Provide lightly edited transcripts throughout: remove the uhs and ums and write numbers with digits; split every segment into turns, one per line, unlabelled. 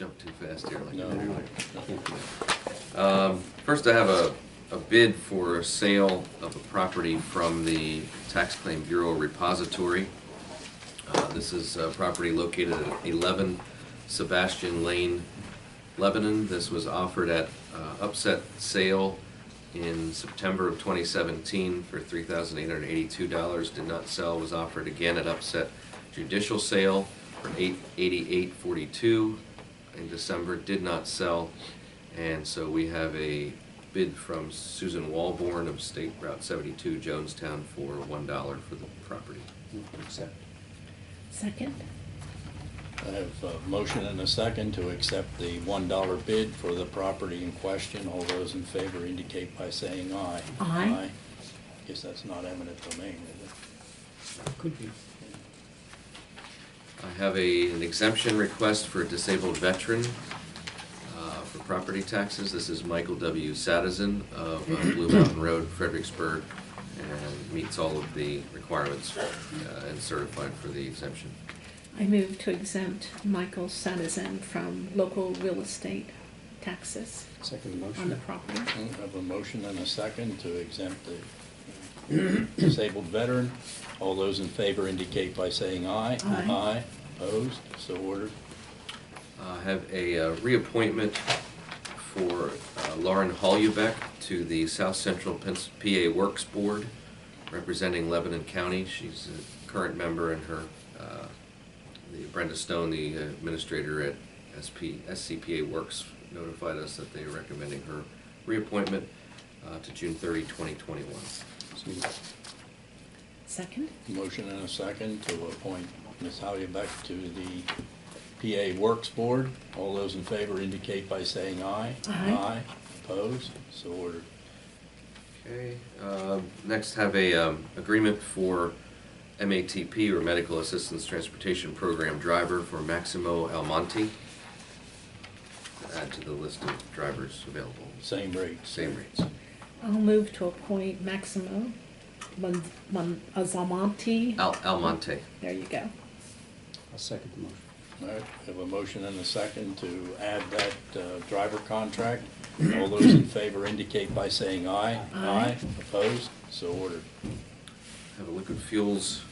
jump too fast here. Like
No.
First, I have a bid for a sale of a property from the Tax Claim Bureau repository. This is a property located at 11 Sebastian Lane, Lebanon. This was offered at upset sale in September of 2017 for $3,882. Did not sell. Was offered again at upset judicial sale for $888.42 in December. Did not sell. And so we have a bid from Susan Walborn of State Route 72, Jonestown, for $1 for the property.
Accept.
Second.
I have a motion and a second to accept the $1 bid for the property in question. All those in favor indicate by saying aye.
Aye.
Guess that's not eminent domain, is it?
Could be.
I have an exemption request for a disabled veteran for property taxes. This is Michael W. Sattizahn of Blue Mountain Road, Fredericksburg, and meets all of the requirements and certified for the exemption.
I move to exempt Michael Sattizahn from local real estate taxes
Second motion.
on the property.
I have a motion and a second to exempt the disabled veteran. All those in favor indicate by saying aye.
Aye.
Aye. Opposed? So ordered.
I have a reappointment for Lauren Holubech to the South Central PA Works Board, representing Lebanon County. She's a current member, and her Brenda Stone, the administrator at SCPA Works, notified us that they are recommending her reappointment to June 30, 2021.
Second.
Motion and a second to appoint Ms. Holubech to the PA Works Board. All those in favor indicate by saying aye.
Aye.
Opposed? So ordered.
Okay. Next, have a agreement for MATP, or Medical Assistance Transportation Program driver, for Maximo Almonte. To add to the list of drivers available.
Same rates.
Same rates.
I'll move to appoint Maximo Munoz Almonte.
Almonte.
There you go.
I'll second the motion.
All right, we have a motion and a second to add that driver contract. All those in favor indicate by saying aye.
Aye.
Opposed? So ordered.
Have a liquid fuels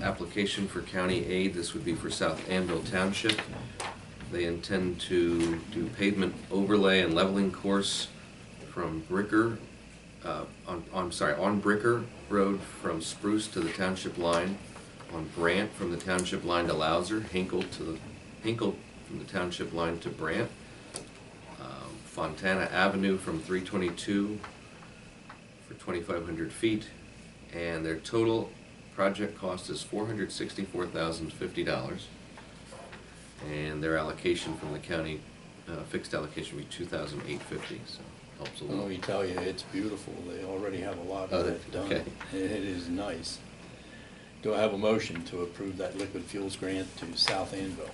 application for county aid. This would be for South Annville Township. They intend to do pavement overlay and leveling course from Bricker, on Bricker Road from Spruce to the township line, on Brant from the township line to Louser, Hinkle from the township line to Brant, Fontana Avenue from 322 for 2,500 feet, and their total project cost is $464,050, and their allocation from the county, fixed allocation, would be $2,850. So helps a
Let
little.
me tell you, it's beautiful. They already have a lot of it done.
Okay.
It is nice. Do I have a motion to approve that liquid fuels grant to South Annville?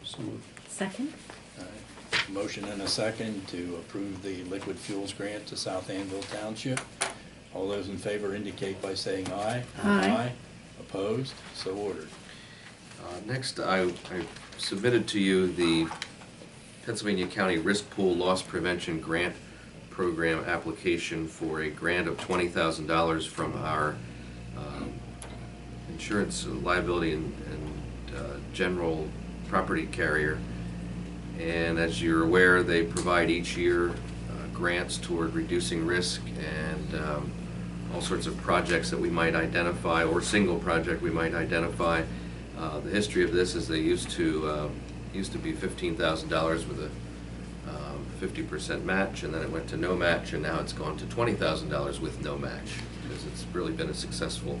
So moved.
Second.
All right. Motion and a second to approve the liquid fuels grant to South Annville Township. All those in favor indicate by saying aye.
Aye.
Opposed? So ordered.
Next, I submitted to you the Pennsylvania County Risk Pool Loss Prevention Grant Program application for a grant of $20,000 from our insurance liability and general property carrier. And as you're aware, they provide each year grants toward reducing risk and all sorts of projects that we might identify, or single project we might identify. The history of this is they used to be $15,000 with a 50% match, and then it went to no match, and now it's gone to $20,000 with no match, because it's really been a successful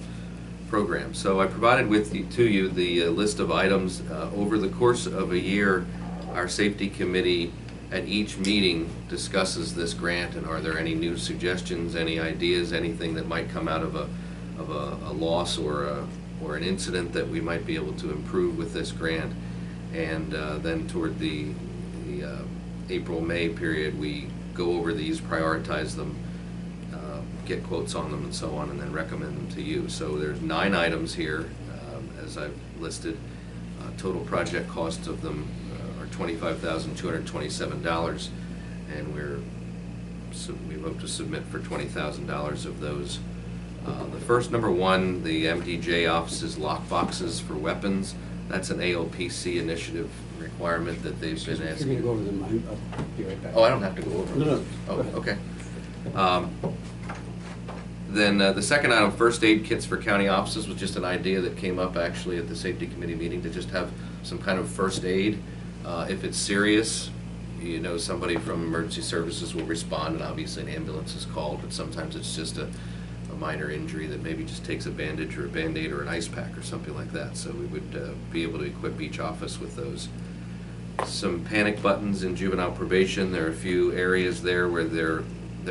program. So I provided to you the list of items. Over the course of a year, our safety committee at each meeting discusses this grant, and are there any new suggestions, any ideas, anything that might come out of a loss or an incident that we might be able to improve with this grant. And then toward the April-May period, we go over these, prioritize them, get quotes on them and so on, and then recommend them to you. So there's 9 items here, as I've listed. Total project costs of them are $25,227, and we hope to submit for $20,000 of those. The first, number one, the MDJ office's lock boxes for weapons. That's an AOPC initiative requirement that they've been
If you're
asking.
gonna go over them, I'll be right back.
Oh, I don't have to go over
No,
them?
no.
Oh,
Go ahead.
okay. Then the second item, first aid kits for county offices, was just an idea that came up actually at the safety committee meeting to just have some kind of first aid. If it's serious, you know, somebody from emergency services will respond, and obviously an ambulance is called, but sometimes it's just a minor injury that maybe just takes a bandage or a Band-Aid or an ice pack or something like that. So we would be able to equip each office with those. Some panic buttons in juvenile probation. There are a few areas there where they're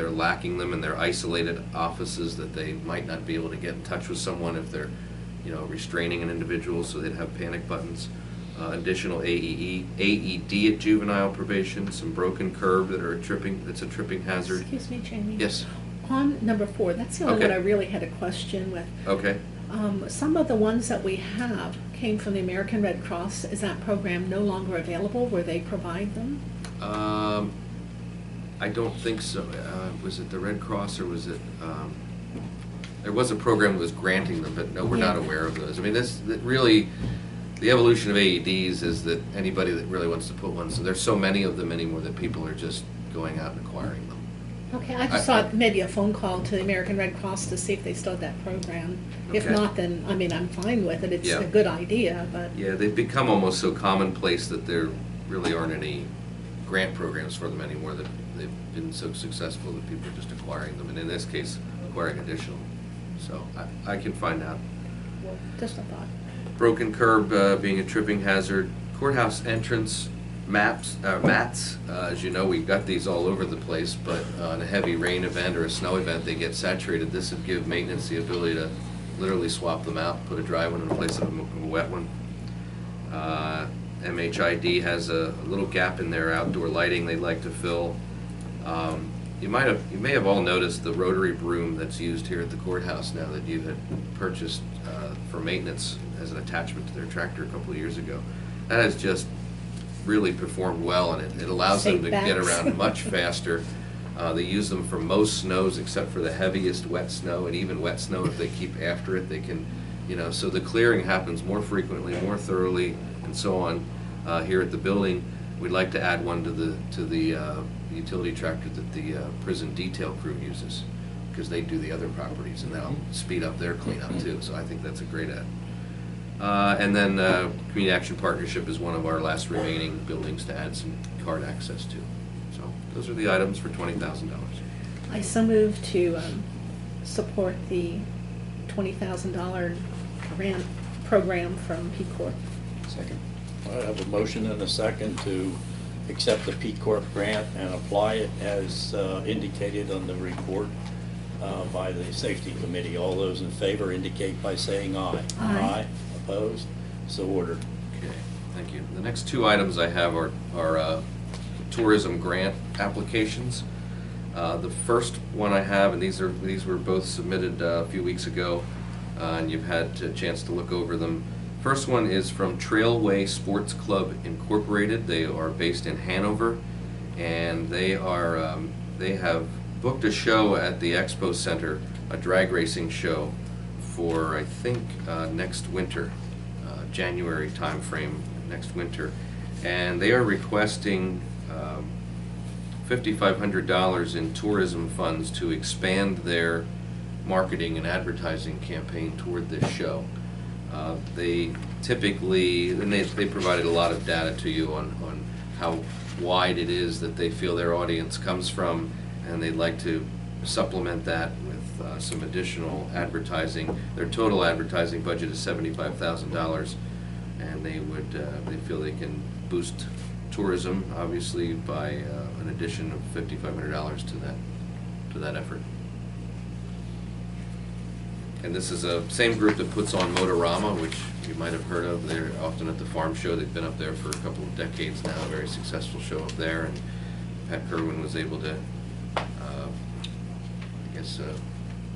lacking them, and they're isolated offices that they might not be able to get in touch with someone if they're, you know, restraining an individual, so they'd have panic buttons. Additional AED at juvenile probation, some broken curb that's a tripping hazard.
Excuse me, Jamie.
Yes,
On number 4, that's the only
Okay.
one I really had a question with.
okay.
Some of the ones that we have came from the American Red Cross. Is that program no longer available where they provide them?
I don't think so. Was it the Red Cross or was it, there was a program that was granting them, but no, we're not
Yeah.
aware of those. I mean, really, the evolution of AEDs is that anybody that really wants to put one, so there's so many of them anymore that people are just going out and acquiring them.
Okay, I just thought maybe a phone call to the American Red Cross to see if they still had that program. If
Okay.
not, then, I mean, I'm fine with it. It's
Yeah.
a good idea, but.
Yeah, they've become almost so commonplace that there really aren't any grant programs for them anymore, that they've been so successful that people are just acquiring them, and in this case, acquiring additional. So I can find out.
Just a thought.
Broken curb being a tripping hazard. Courthouse entrance mats. As you know, we've got these all over the place, but on a heavy rain event or a snow event, they get saturated. This would give maintenance the ability to literally swap them out, put a dry one in place of a wet one. MHIDEI has a little gap in their outdoor lighting they'd like to fill. You may have all noticed the Rotary Broom that's used here at the courthouse now that you had purchased for maintenance as an attachment to their tractor a couple of years ago. That has just really performed well, and it allows them to get around much faster. They use them for most snows except for the heaviest wet snow, and even wet snow, if they keep after it, they can, you know, so the clearing happens more frequently, more thoroughly, and so on here at the building. We'd like to add one to the utility tractor that the prison detail crew uses, because they do the other properties, and that'll speed up their cleanup too, so I think that's a great add. And then Community Action Partnership is one of our last remaining buildings to add some card access to. So those are the items for $20,000.
I so move to support the $20,000 grant program from PCoRP.
Second.
I have a motion and a second to accept the PCoRP grant and apply it as indicated on the report by the safety committee. All those in favor indicate by saying aye.
Aye.
Opposed? So ordered.
Okay, thank you. The next two items I have are tourism grant applications. The first one I have, and these were both submitted a few weeks ago, and you've had a chance to look over them. First one is from Trailway Sports Club Incorporated. They are based in Hanover, and they have booked a show at the Expo Center, a drag racing show for, I think, next winter, January timeframe, next winter. And they are requesting $5,500 in tourism funds to expand their marketing and advertising campaign toward this show. They typically, and they provided a lot of data to you on how wide it is that they feel their audience comes from, and they'd like to supplement that with some additional advertising. Their total advertising budget is $75,000, and they feel they can boost tourism, obviously, by an addition of $5,500 to that effort. And this is the same group that puts on Motorama, which you might have heard of. They're often at the farm show. They've been up there for a couple of decades now, a very successful show up there. And Pat Kerwin was able to,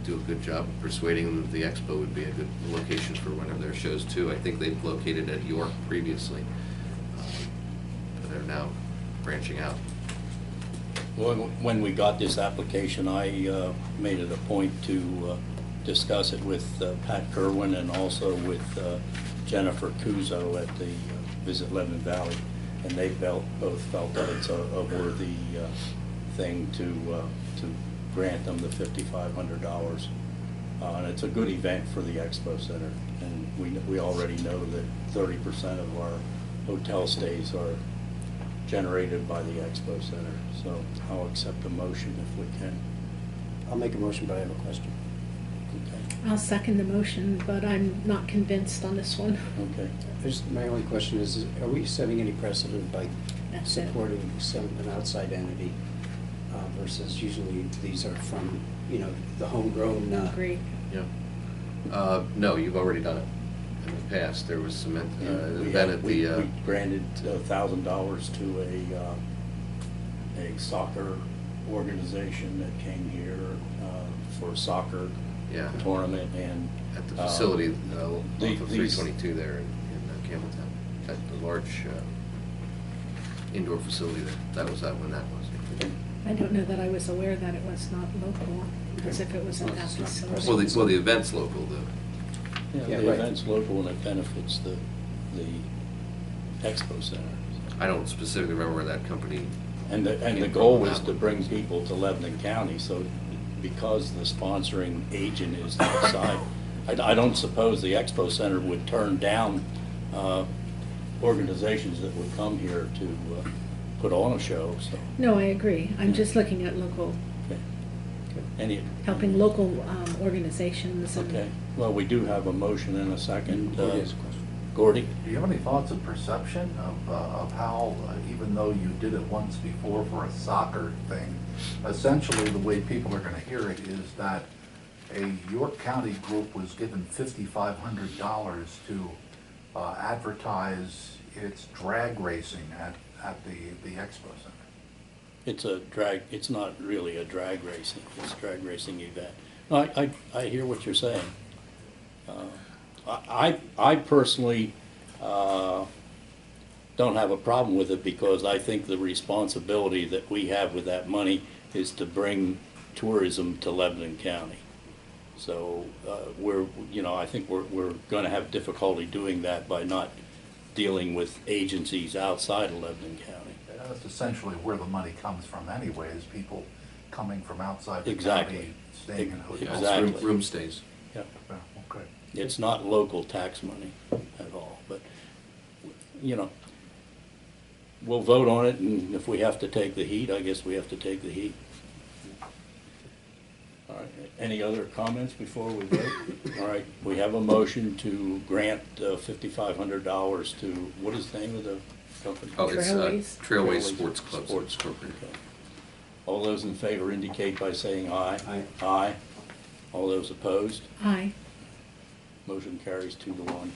do a good job of persuading them that the expo would be a good location for one of their shows too. I think they've located at York previously, but they're now branching out.
Well, when we got this application, I made it a point to discuss it with Pat Kerwin and also with Jennifer Kuzo at the Visit Lebanon Valley, and they both felt that it's a worthy thing to grant them the $5,500. And it's a good event for the Expo Center, and we already know that 30% of our hotel stays are generated by the Expo Center. So I'll accept a motion if we can.
I'll make a motion, but I have a question.
Okay.
I'll second the motion, but I'm not convinced on this one.
Okay.
My only question is, are we setting any precedent by
That's it.
supporting an outside entity versus usually these are from, the homegrown?
Agree.
Yeah. No, you've already done it in the past. There was some
We
event at
we
the.
granted $1,000 to a soccer organization that came here for a soccer
Yeah.
tournament, and
At the facility off of
these-
322 there in Campbelltown, at the large indoor facility there. That was when that was.
I don't know that I was aware that it was not local, because if it was at
Well,
that
it's not
facility.
Well, the event's local though.
Yeah,
Yeah,
the
right.
event's local and it benefits the Expo Center.
I don't specifically remember where that company.
And the goal is to bring people to Lebanon County, so because the sponsoring agent is outside, I don't suppose the Expo Center would turn down organizations that would come here to put on a show, so.
No, I agree. I'm just looking at local,
Okay. Any,
helping local organizations. And
okay, well, we do have a motion and a second.
Gordy has a question.
Gordy?
Do you have any thoughts of perception of how, even though you did it once before for a soccer thing, essentially the way people are gonna hear it is that a York County group was given $5,500 to advertise its drag racing at the Expo Center?
It's not really a drag racing, it's a drag racing event. No, I hear what you're saying. I personally don't have a problem with it because I think the responsibility that we have with that money is to bring tourism to Lebanon County. So I think we're going to have difficulty doing that by not dealing with agencies outside of Lebanon County.
That's essentially where the money comes from anyway, is people coming from outside the
Exactly.
county, staying in hotels.
Exactly.
Room stays.
Yeah.
Yeah, okay.
It's not local tax money at all, but, we'll vote on it, and if we have to take the heat, I guess we have to take the heat. All right, any other comments before we vote? All right, we have a motion to grant $5,500 to, what is the name of the company?
Oh, it's
Trailways.
Trailways Sports Club.
Sports Club, okay. All those in favor indicate by saying aye.
Aye.
Aye. All those opposed?
Aye.
Motion carries 2-1.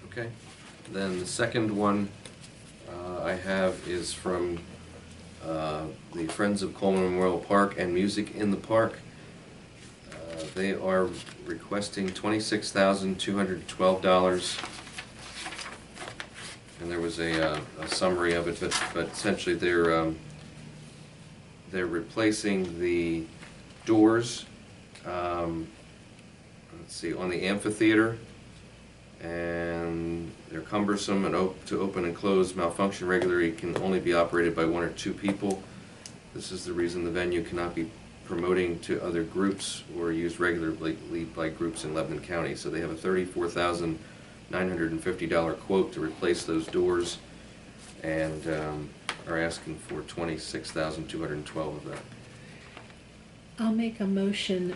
Okay. Then the second one I have is from the Friends of Coleman Memorial Park and Music in the Park. They are requesting $26,212. And there was a summary of it, but essentially they're replacing the doors, let's see, on the amphitheater, and they're cumbersome and to open and close, malfunction regularly, can only be operated by 1 or 2 people. This is the reason the venue cannot be promoting to other groups or used regularly by groups in Lebanon County. So they have a $34,950 quote to replace those doors, and are asking for $26,212 of that.
I'll make a motion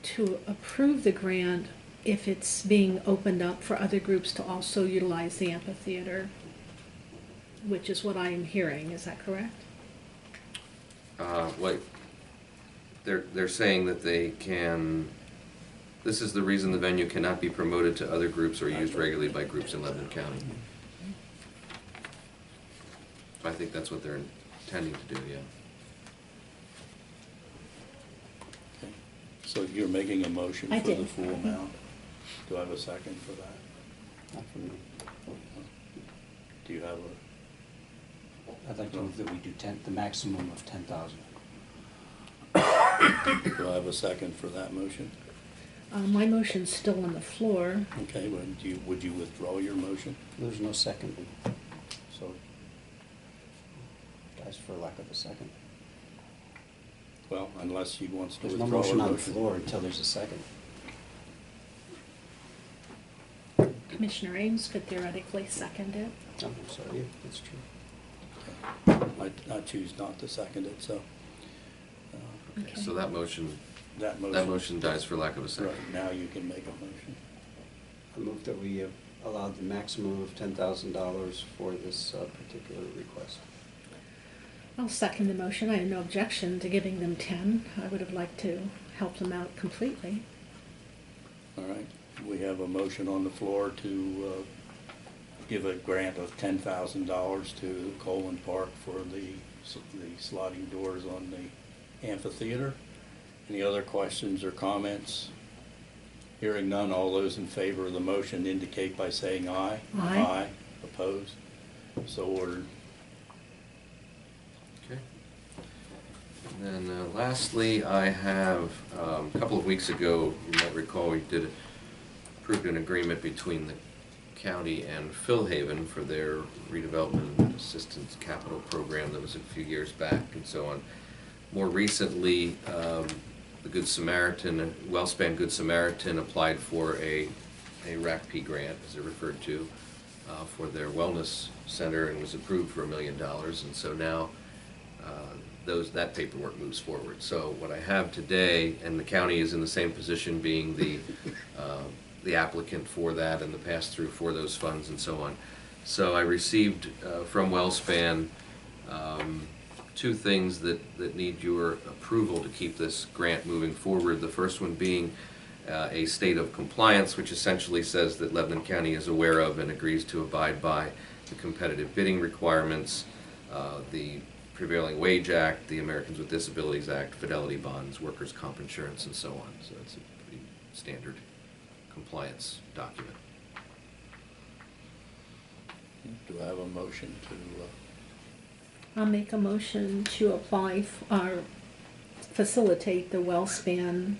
to approve the grant if it's being opened up for other groups to also utilize the amphitheater, which is what I am hearing. Is that correct?
What they're saying that they can. This is the reason the venue cannot be promoted to other groups or used regularly by groups in Lebanon County. I think that's what they're intending to do, yeah.
Okay. So you're making a motion
I
for the
did.
full amount. Do I have a second for that?
Not for me.
Do you have a,
I'd like to move that we do the maximum of 10,000.
do I have a second for that motion?
My motion's still on the floor.
Okay, would you withdraw your motion?
There's no second, so dies for lack of a second.
Well, unless she wants to
There's no
withdraw her
motion on the
motion.
floor until there's a second.
Commissioner Ames could theoretically second it.
Oh, I'm sorry, yeah, that's true.
I choose not to second it, so
Okay.
So that motion
that motion.
dies for lack of a second.
Right, now you can make a motion.
I move that we allow the maximum of $10,000 for this particular request.
I'll second the motion. I have no objection to giving them 10. I would have liked to help them out completely.
All right, we have a motion on the floor to give a grant of $10,000 to Coleman Park for the sliding doors on the amphitheater. Any other questions or comments? Hearing none, all those in favor of the motion indicate by saying aye.
Aye.
Aye. Opposed? So ordered.
Okay. And then lastly, I have, a couple of weeks ago, you might recall, we approved an agreement between the county and Philhaven for their redevelopment assistance capital program that was a few years back and so on. More recently, the Good Samaritan, WellSpan Good Samaritan applied for a RACP grant, as they're referred to, for their wellness center and was approved for $1 million. And so now that paperwork moves forward. So what I have today, and the county is in the same position being the applicant for that and the pass-through for those funds and so on. So I received from WellSpan two things that need your approval to keep this grant moving forward. The first one being a state of compliance, which essentially says that Lebanon County is aware of and agrees to abide by the competitive bidding requirements, the Prevailing Wage Act, the Americans with Disabilities Act, fidelity bonds, workers' comp insurance, and so on. So it's a pretty standard compliance document.
Do I have a motion to,
I'll make a motion to apply or facilitate the WellSpan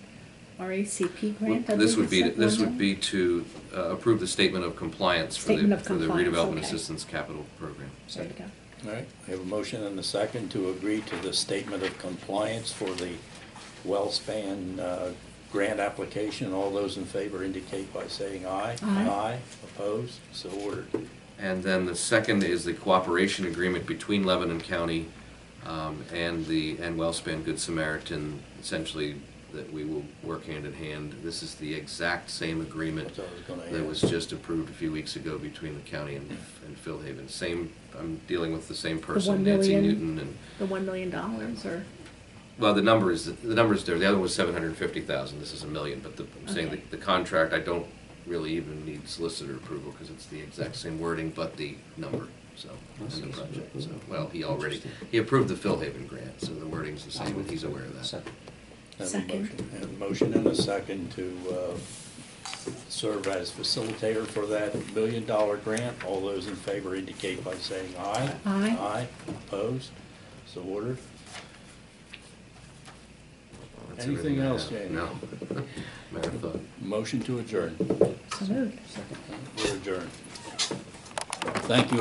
RACP grant. I
This
believe
would
it's
be to approve the statement of compliance for the redevelopment
okay.
assistance capital program.
There you go.
all right, we have a motion and a second to agree to the statement of compliance for the WellSpan grant application. All those in favor indicate by saying aye.
Aye.
Aye. Opposed? So ordered.
And then the second is the cooperation agreement between Lebanon County and WellSpan Good Samaritan, essentially that we will work hand in hand. This is the exact same agreement
That's what I was gonna
that
ask.
was just approved a few weeks ago between the county and Philhaven. Same, I'm dealing with the same person,
1
Nancy
million.
Newton, and
The $1 million or,
well, the numbers there. The other was 750,000. This is $1 million. But I'm saying
Okay.
the contract, I don't really even need solicitor approval because it's the exact same wording, but the number. So in the project. So well, he approved the Philhaven grant, so the wording's the same, and he's aware of that.
Second.
Have a
Second.
motion. Have a motion and a second to serve as facilitator for that $1 million grant. All those in favor indicate by saying aye.
Aye.
Aye. Opposed? So ordered.
That's
Anything
everything I
else,
have.
Jamie?
No. Marathon.
Motion to adjourn.
so moved.
Second.
We're adjourned. Thank you.